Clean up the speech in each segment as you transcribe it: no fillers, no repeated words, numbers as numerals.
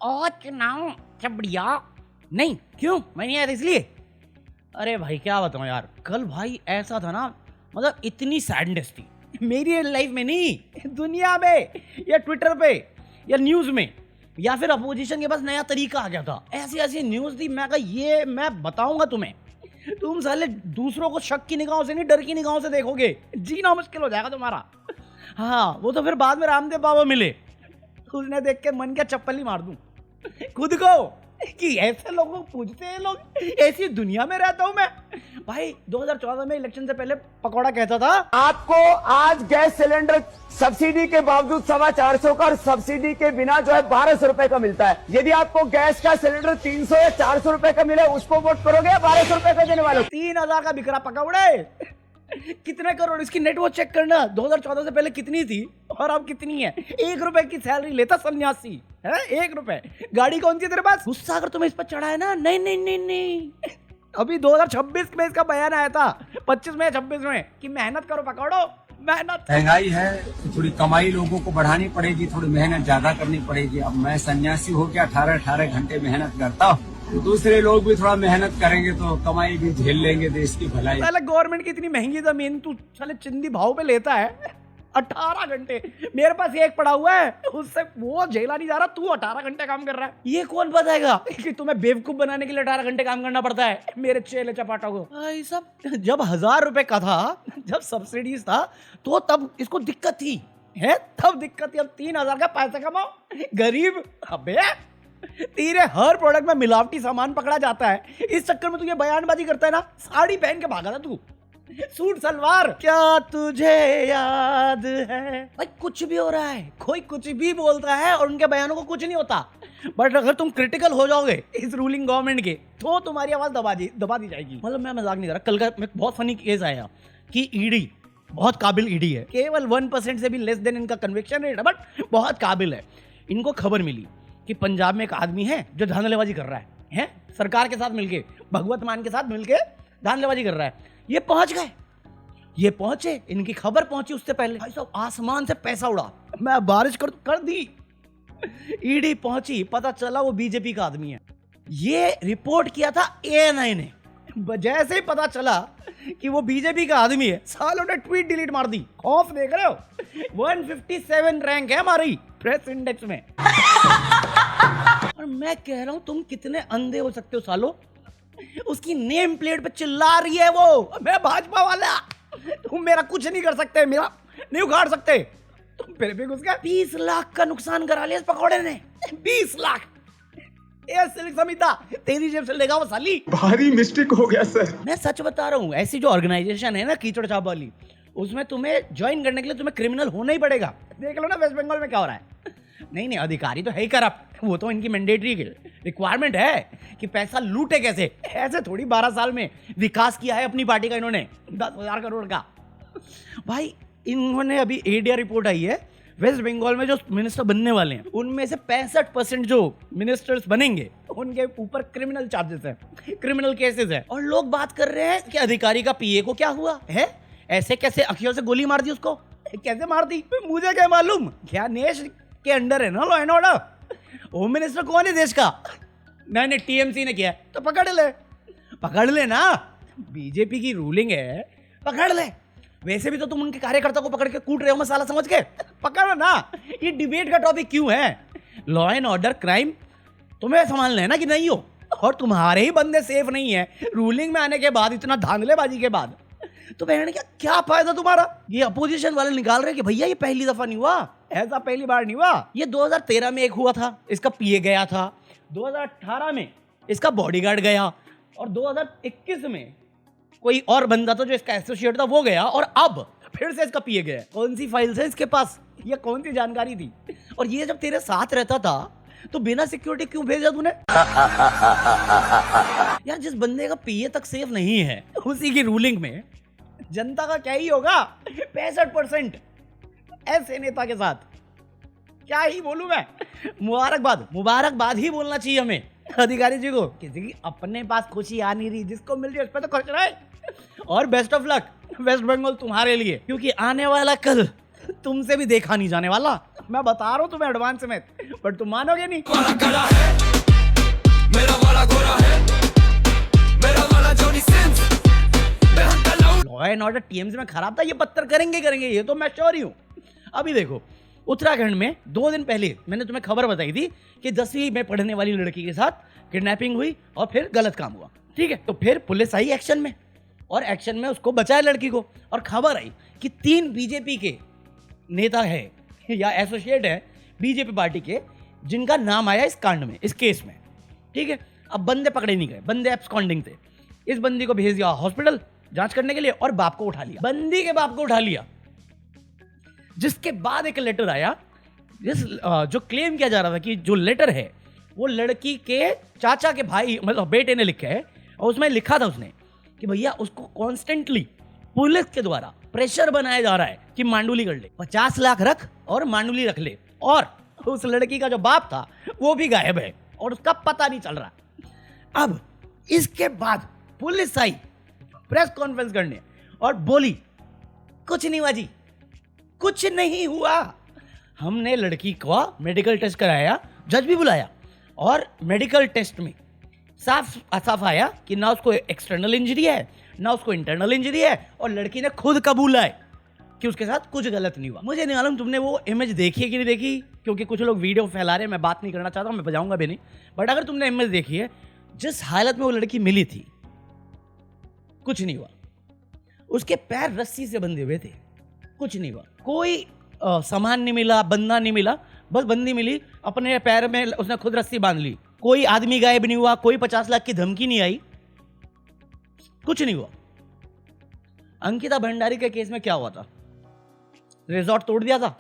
और चुनाव सब बढ़िया नहीं क्यों मैं नहीं आया था इसलिए। अरे भाई क्या बताऊं यार, कल भाई ऐसा था ना, मतलब इतनी सैडनेस थी मेरी लाइफ में, नहीं दुनिया में या ट्विटर पे या न्यूज में या फिर अपोजिशन के पास नया तरीका आ गया था। ऐसी ऐसी न्यूज थी, मैं कहा ये मैं बताऊंगा तुम्हें, तुम साले दूसरों को शक की निगाहों से नहीं डर की निगाहों से देखोगे, जीना मुश्किल हो जाएगा तुम्हारा। हाँ वो तो फिर बाद में रामदेव बाबा मिले, उसने देख के मन क्या चप्पल ही मार दूं खुद को कि ऐसे लोगों को पूछते हैं लोग, ऐसी दुनिया में रहता हूं मैं। भाई 2014 में इलेक्शन से पहले पकौड़ा कहता था आपको आज गैस सिलेंडर सब्सिडी के बावजूद 450 का और सब्सिडी के बिना जो है 1200 रुपए का मिलता है। यदि आपको गैस का सिलेंडर 300 या 400 रुपए का मिले, उसको वोट करोगे या 1200 रुपए का देने वाले? 3000 का बिकरा पकौड़े कितने करोड़, इसकी नेट वो चेक करना 2014 से पहले कितनी थी और अब कितनी है। 1 रुपए की सैलरी लेता सन्यासी है, 1 रुपए। गाड़ी कौन सी तेरे पास? गुस्सा अगर तुम्हें इस पर चढ़ा है ना, नहीं नहीं नहीं नहीं, अभी 2026 में इसका बयान आया था, 25 में 26 में, कि मेहनत करो पकौड़ो, मेहनत। महंगाई है तो थोड़ी कमाई लोगों को बढ़ानी पड़ेगी, थोड़ी मेहनत ज्यादा करनी पड़ेगी। अब मैं सन्यासी होकर 18-18 घंटे मेहनत करता हूँ, तो दूसरे लोग भी थोड़ा मेहनत करेंगे तो कमाई भी झेल लेंगे, देश की भलाई। साले गवर्नमेंट की इतनी महंगी जमीन तू साले चिंदी भाव पे लेता है 18 घंटे, मेरे पास एक पड़ा हुआ है, उससे वो झेला नहीं जा रहा, तू 18 घंटे काम कर रहा है। ये कौन बताएगा कि तुम्हें बेवकूफ बनाने के लिए 18 घंटे काम करना पड़ता है मेरे चेले चपाटा को। भाई सब जब 1000 रुपए का था, जब सब्सिडीज था, तो तब इसको दिक्कत थी है, तब दिक्कत थी। अब 3000 का पैसा कमाओ गरीब, अबे तेरे हर प्रोडक्ट में मिलावटी सामान पकड़ा जाता है, इस चक्कर में तू ये बयानबाजी करता है ना। साड़ी पहन के भागा था तू, सूट सलवार, क्या तुझे याद है। भाई कुछ भी हो रहा है, कोई कुछ भी बोलता है और उनके बयानों को कुछ नहीं होता, बट अगर तुम क्रिटिकल हो जाओगे इस रूलिंग गवर्नमेंट के, तो तुम्हारी आवाज दबा दी जाएगी। मतलब मैं मजाक नहीं कर रहा, कल का एक बहुत फनी केस आया कि ईडी बहुत काबिल ईडी है, केवल 1% से भी लेस देन इनका कन्विक्शन रेट है, बट बहुत काबिल है। इनको खबर मिली कि पंजाब में एक आदमी है जो धांधलेबाजी कर रहा है सरकार के साथ मिलके, भगवत मान के साथ मिलके धांधलेबाजी कर रहा है। ये पहुंचे, इनकी खबर पहुंची उससे पहले, भाई साहब आसमान से पैसा उड़ा, मैं बारिश कर दी। ईडी पहुंची, पता चला वो बीजेपी का आदमी है। ये रिपोर्ट किया था ANI ने, जैसे ही पता चला कि वो बीजेपी का आदमी है, सालों ने ट्वीट डिलीट मार दी। खौफ देख रहे हो, 157 रैंक है हमारी प्रेस इंडेक्स में। और मैं कह रहा हूं तुम कितने अंधे हो सकते हो सालो, उसकी नेम प्लेट पे चिल्ला रही है वो, मैं भाजपा वाला, तुम मेरा कुछ नहीं कर सकते, मेरा नहीं उखाड़ सकते। तुम फिर भी घुस गए। 20 लाख का नुकसान करा लिया इस पकौड़े ने, 20 लाख। ये सिल्क समिता तेरी जेब से लेगा वो साली, भारी मिस्टेक हो गया सर। मैं सच बता रहा हूँ, ऐसी जो ऑर्गेनाइजेशन है ना कीचड़ छाप वाली, उसमें तुम्हें ज्वाइन करने के लिए तुम्हें क्रिमिनल होना ही पड़ेगा। देख लो ना वेस्ट बंगाल में क्या हो रहा है। नहीं अधिकारी तो है ही करप्ट, वो तो इनकी मैंडेटरी रिक्वायरमेंट है कि पैसा लूटे कैसे। ऐसे थोड़ी 12 साल में विकास किया है अपनी पार्टी का इन्होंने 10,000 करोड़ का। भाई इन्होंने अभी ADR रिपोर्ट आई है, वेस्ट बंगाल में जो मिनिस्टर बनने वाले हैं उनमें से 65% जो मिनिस्टर्स बनेंगे उनके ऊपर क्रिमिनल चार्जेस है, क्रिमिनल केसेस है। और लोग बात कर रहे हैं कि अधिकारी का PA को क्या हुआ है, ऐसे कैसे अखियों से गोली मार दी उसको, कैसे मार दी मुझे क्या मालूम, क्या नेश के अंडर है ना law and order. Home minister कौन है देश का? मैंने TMC ने किया, तो पकड़ ले ना, बीजेपी की रूलिंग है, पकड़ ले। वैसे भी तो तुम उनके कार्यकर्ता को पकड़ के कूट रहे हो मसाला समझ के, पकड़ो ना। ये डिबेट का टॉपिक क्यों है? लॉ एंड ऑर्डर क्राइम तुम्हें संभालना है ना कि नहीं हो, और तुम्हारे ही बंदे सेफ नहीं है रूलिंग में आने के बाद, इतना धांधलेबाजी के बाद, तो बहन क्या फायदा तुम्हारा। ये अपोजिशन वाले निकाल रहे कि भैया ये पहली दफा नहीं हुआ, ऐसा पहली बार नहीं हुआ। ये 2013 में एक हुआ था, इसका PA गया था, 2018 में इसका बॉडीगार्ड गया, और 2021 में कोई और बंदा था जो इसका एसोसिएट था वो गया, और अब फिर से इसका PA गया। कौन सी फाइल्स है इसके पास, ये कौन सी जानकारी थी? और ये जब तेरे साथ रहता था तो बिना सिक्योरिटी क्यों भेजा तूने? यार जिस बंदे का PA तक सेफ नहीं है उसी की रूलिंग में जनता का क्या ही होगा। 65% ऐसे नेता के साथ क्या ही बोलूं मैं। मुबारकबाद ही बोलना चाहिए हमें अधिकारी जी को। किसी की अपने पास खुशी आ नहीं रही, जिसको मिल रही उस पर तो खर्च रहा है। और best of luck West Bengal तुम्हारे लिए, क्योंकि आने वाला कल तुमसे भी देखा नहीं जाने वाला, मैं बता रहा हूँ तुम्हें एडवांस में, बट तुम मानोगे नहीं। लॉ एंड ऑर्डर टीएमसी में खराब था, ये पत्थर करेंगे ये तो मैं श्योर ही हूँ। अभी देखो उत्तराखंड में 2 दिन पहले मैंने तुम्हें खबर बताई थी कि 10वीं में पढ़ने वाली लड़की के साथ किडनैपिंग हुई और फिर गलत काम हुआ, ठीक है। तो फिर पुलिस आई एक्शन में और एक्शन में उसको बचाया लड़की को, और खबर आई कि 3 बीजेपी के नेता है या एसोसिएट है बीजेपी पार्टी के, जिनका नाम आया इस कांड में, इस केस में, ठीक है। अब बंदे पकड़े नहीं गए, बंदे एब्सकॉन्डिंग थे। इस बंदी को भेज दिया हॉस्पिटल जांच करने के लिए और बाप को उठा लिया, बंदी के बाप को उठा लिया। जिसके बाद एक लेटर आया जो क्लेम किया जा रहा था कि जो लेटर है वो लड़की के चाचा के भाई मतलब बेटे ने लिखा है, और उसमें लिखा था उसने कि भैया उसको कॉन्स्टेंटली पुलिस के द्वारा प्रेशर बनाया जा रहा है कि मांडुली कर ले, 50 लाख रख और मांडुली रख ले। और उस लड़की का जो बाप था वो भी गायब है और उसका पता नहीं चल रहा। अब इसके बाद पुलिस आई प्रेस कॉन्फ्रेंस करने और बोली कुछ नहीं हुआ जी, कुछ नहीं हुआ। हमने लड़की को मेडिकल टेस्ट कराया, जज भी बुलाया, और मेडिकल टेस्ट में साफ आया कि ना उसको एक्सटर्नल इंजरी है ना उसको इंटरनल इंजरी है, और लड़की ने खुद कबूला है कि उसके साथ कुछ गलत नहीं हुआ। मुझे नहीं मालूम तुमने वो इमेज देखी है कि नहीं देखी, क्योंकि कुछ लोग वीडियो फैला रहे हैं, मैं बात नहीं करना चाहता हूं, मैं बजाऊंगा भी नहीं, बट अगर तुमने इमेज देखी है, जिस हालत में वो लड़की मिली थी कुछ नहीं हुआ। उसके पैर रस्सी से बंधे हुए थे, कुछ नहीं हुआ, कोई सामान नहीं मिला, बंदा नहीं मिला, बस बंदी मिली, अपने पैर में उसने खुद रस्सी बांध ली। कोई आदमी गायब नहीं हुआ, कोई 50 लाख की धमकी नहीं आई, कुछ नहीं हुआ। अंकिता भंडारी के केस में क्या हुआ था? रिजॉर्ट तोड़ दिया था,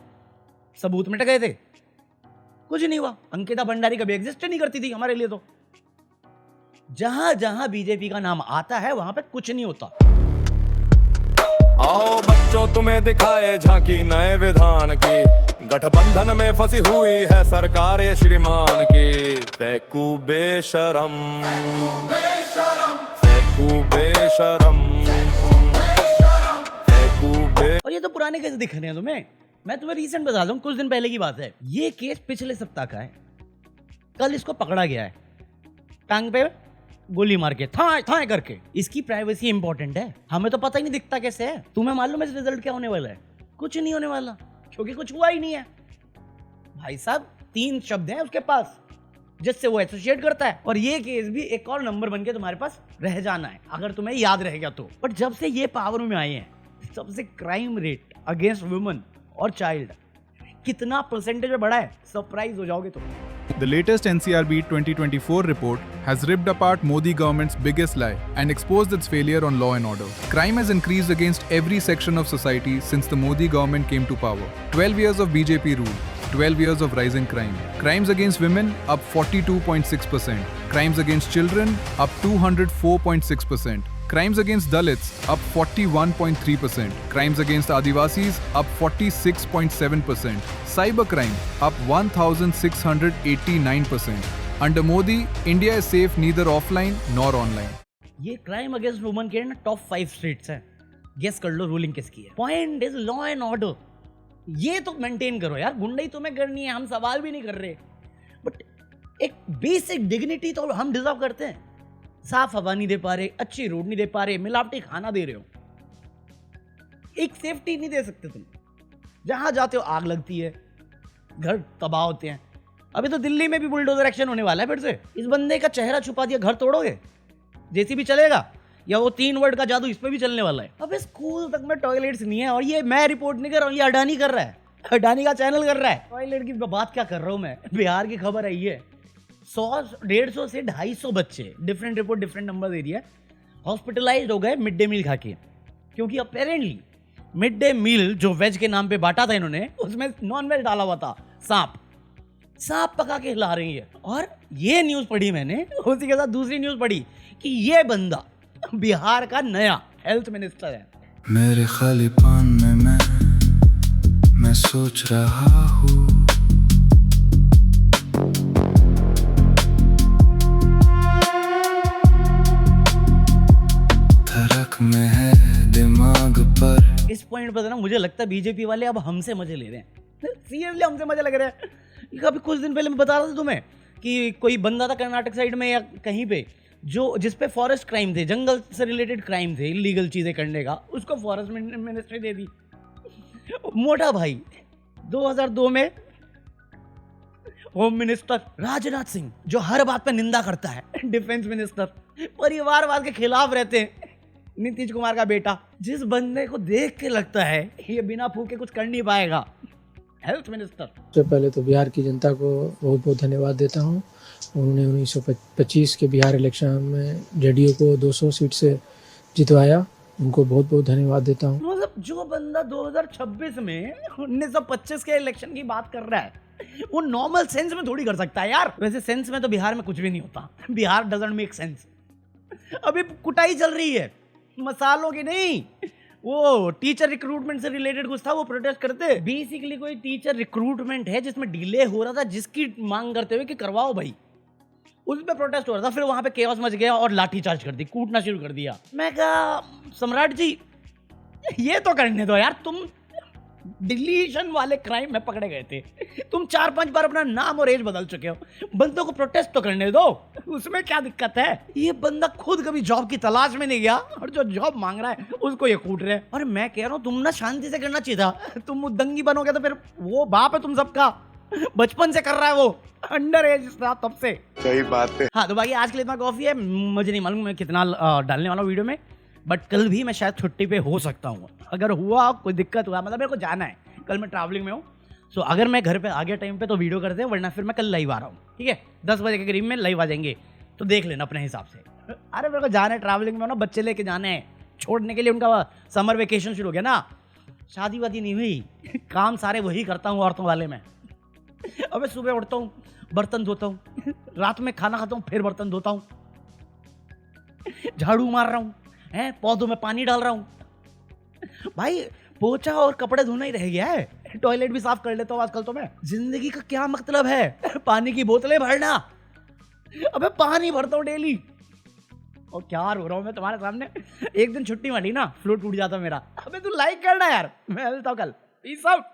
सबूत मिट गए थे, कुछ नहीं हुआ। अंकिता भंडारी कभी एग्जिस्ट नहीं करती थी हमारे लिए। तो जहां जहां बीजेपी का नाम आता है वहां पे कुछ नहीं होता। आओ बच्चों तुम्हें दिखाए झांकी नए विधान की, गठबंधन में फंसी हुई है सरकार ये श्रीमान की। फेंकू बेशरम, फेंकू बेशरम, फेंकू बे। और ये तो पुराने केस दिख रहे हैं तुम्हें, मैं तुम्हें रीसेंट बता दूं, कुछ दिन पहले की बात है। ये केस पिछले सप्ताह का है, कल इसको पकड़ा गया है, टांग पे गोली मार के थाए करके। इसकी प्राइवेसी इंपॉर्टेंट है, हमें तो पता ही नहीं दिखता कैसे है। तुम्हें मालूम है इस रिजल्ट क्या होने वाला है? कुछ नहीं होने वाला, क्योंकि कुछ हुआ ही नहीं है। भाई साहब 3 शब्द हैं उसके पास जिससे वो एसोसिएट करता है, और ये केस भी एक और नंबर बन के तुम्हारे पास रह जाना है, अगर तुम्हें याद रहेगा तो। बट जब से ये पावर में आए हैं, सबसे क्राइम रेट अगेंस्ट वुमेन और चाइल्ड कितना परसेंटेज में बढ़ा है, सरप्राइज हो जाओगे तुम। The latest NCRB 2024 report has ripped apart Modi government's biggest lie and exposed its failure on law and order. Crime has increased against every section of society since the Modi government came to power. 12 years of BJP rule, 12 years of rising crime. Crimes against women up 42.6%. Crimes against children up 204.6%. Crimes against Dalits up 41.3%. Crimes against Adivasis up 46.7%. Cybercrime up 1,689%. Under Modi, India is safe neither offline nor online. ये crime against women के ना top 5 states हैं। Guess कर लो ruling किसकी है। Point is law and order, ये तो maintain करो यार। गुंडाई तुम्हें करनी है, हम सवाल भी नहीं कर रहे, बट एक बेसिक डिग्निटी तो हम डिजर्व करते हैं। साफ हवा नहीं दे पा रहे, अच्छी रोड नहीं दे पा रहे, मिलावटी खाना दे रहे हो, एक सेफ्टी नहीं दे सकते तुम। जहां जाते हो आग लगती है, घर तबाह होते हैं। अभी तो दिल्ली में भी बुलडोजर एक्शन होने वाला है फिर से। इस बंदे का चेहरा छुपा दिया, घर तोड़ोगे? जेसीबी चलेगा? या वो 3 वर्ड का जादू इस पे भी चलने वाला है? अबे स्कूल तक में टॉयलेट्स नहीं है, और ये मैं रिपोर्ट नहीं कर रहा हूँ, ये अडानी कर रहा है, अडानी का चैनल कर रहा है। टॉयलेट की बात क्या कर रहा हूँ मैं, बिहार की खबर आई है। 100-150 से 250 बच्चे, डिफरेंट रिपोर्ट डिफरेंट नंबर दे दिया, हॉस्पिटलाइज हो गए मिड डे मील खा के, क्योंकि अपेरेंटली मिड डे मील जो वेज के नाम पे बांटा था इन्होंने, उसमें नॉन वेज डाला हुआ था। सांप पका के खिला रही है। और ये न्यूज पढ़ी मैंने, उसी के साथ दूसरी न्यूज पढ़ी कि ये बंदा बिहार का नया हेल्थ मिनिस्टर है। मेरे खालीपन में मैं सोच रहा हूँ, धड़क में है दिमाग पर। इस पॉइंट पॉइंट पर ना मुझे लगता है बीजेपी वाले अब हमसे मजे ले रहे हैं, सीरियसली हमसे मजे लग रहे हैं। अभी कुछ दिन पहले मैं बता रहा था तुम्हें कि कोई बंदा था कर्नाटक साइड में या कहीं पे जो जिस पे फॉरेस्ट क्राइम थे, जंगल से रिलेटेड क्राइम थे, इलीगल चीजें करने का, उसको फॉरेस्ट मिनिस्ट्री दे दी। मोटा भाई 2002 में होम मिनिस्टर राजनाथ सिंह जो हर बात पे निंदा करता है, डिफेंस मिनिस्टर परिवारवाद के खिलाफ रहते हैं, नीतीश कुमार का बेटा, जिस बंदे को देख के लगता है ये बिना फूके कुछ कर नहीं पाएगा, हेल्थ मिनिस्टर। सबसे पहले तो बिहार की जनता को बहुत बहुत धन्यवाद देता हूँ। उन्होंने 1925 के बिहार इलेक्शन में जेडीयू को 200 सीट से जितवाया, उनको बहुत बहुत धन्यवाद देता हूँ। मतलब जो बंदा 2026 में 1925 के इलेक्शन की बात कर रहा है वो नॉर्मल सेंस में थोड़ी कर सकता है यार। वैसे सेंस में तो बिहार में कुछ भी नहीं होता, बिहार डजंट मेक सेंस। अभी कुटाई चल रही है, मसालों की नहीं, वो टीचर रिक्रूटमेंट से रिलेटेड कुछ था, वो प्रोटेस्ट करते। बेसिकली कोई टीचर रिक्रूटमेंट है जिसमें डिले हो रहा था, जिसकी मांग करते हुए कि करवाओ भाई, उस पे प्रोटेस्ट हो रहा था। फिर वहां पे केओस मच गया और लाठीचार्ज कर दी, कूटना शुरू कर दिया। मैं कहा सम्राट जी ये तो करने दो यार, तुम डिलीशन वाले क्राइम में पकड़े गए थे, तुम 4-5 बार अपना नाम और एज बदल चुके हो, बंदों को प्रोटेस्ट तो करने दो, उसमें क्या दिक्कत है। ये बंदा खुद कभी जॉब की तलाश में नहीं गया और जो जॉब मांग रहा है उसको ये कूट रहे हैं। और मैं कह रहा हूँ तुम ना शांति से करना चाहिए था, तुम उद्दंगी बनोगे तो फिर वो बाप है तुम सबका, बचपन से कर रहा है वो, अंडर एज था तब से। सही बात है। हाँ तो बाकी आज के लिए इतना कॉफी है, मुझे नहीं मालूम मैं कितना डालने वाला हूँ वीडियो में, बट कल भी मैं शायद छुट्टी पे हो सकता हूँ। अगर हुआ कोई दिक्कत हुआ, मतलब मेरे को जाना है, कल मैं ट्रैवलिंग में हूँ, सो अगर मैं घर पे आ गया टाइम पे तो वीडियो करते हैं, वरना फिर मैं कल लाइव आ रहा हूँ, ठीक है 10 बजे के करीब में लाइव आ जाएंगे, तो देख लेना अपने हिसाब से। अरे मेरे को जाना है ट्रैवलिंग में ना, बच्चे लेके जाने हैं छोड़ने के लिए, उनका समर वेकेशन शुरू हो गया ना, शादी वादी नहीं हुई, काम सारे वही करता हूँ औरतों वाले में। अबे सुबह उठता हूँ, बर्तन धोता हूँ, रात में खाना खाता हूँ, फिर बर्तन धोता हूँ, झाड़ू मार रहा हूँ, पौधों में पानी डाल रहा हूँ। भाई पोछा और कपड़े धोना ही रह गया है, टॉयलेट भी साफ कर लेता हूँ आजकल तो मैं। जिंदगी का क्या मतलब है, पानी की बोतलें भरना, अबे पानी भरता हूँ डेली। और क्या रो रहा हूँ मैं तुम्हारे सामने, एक दिन छुट्टी मारी ना फ्लो टूट जाता मेरा। अबे तू लाइक करना यार, मैं मिलता हूँ कल, पीस आउट।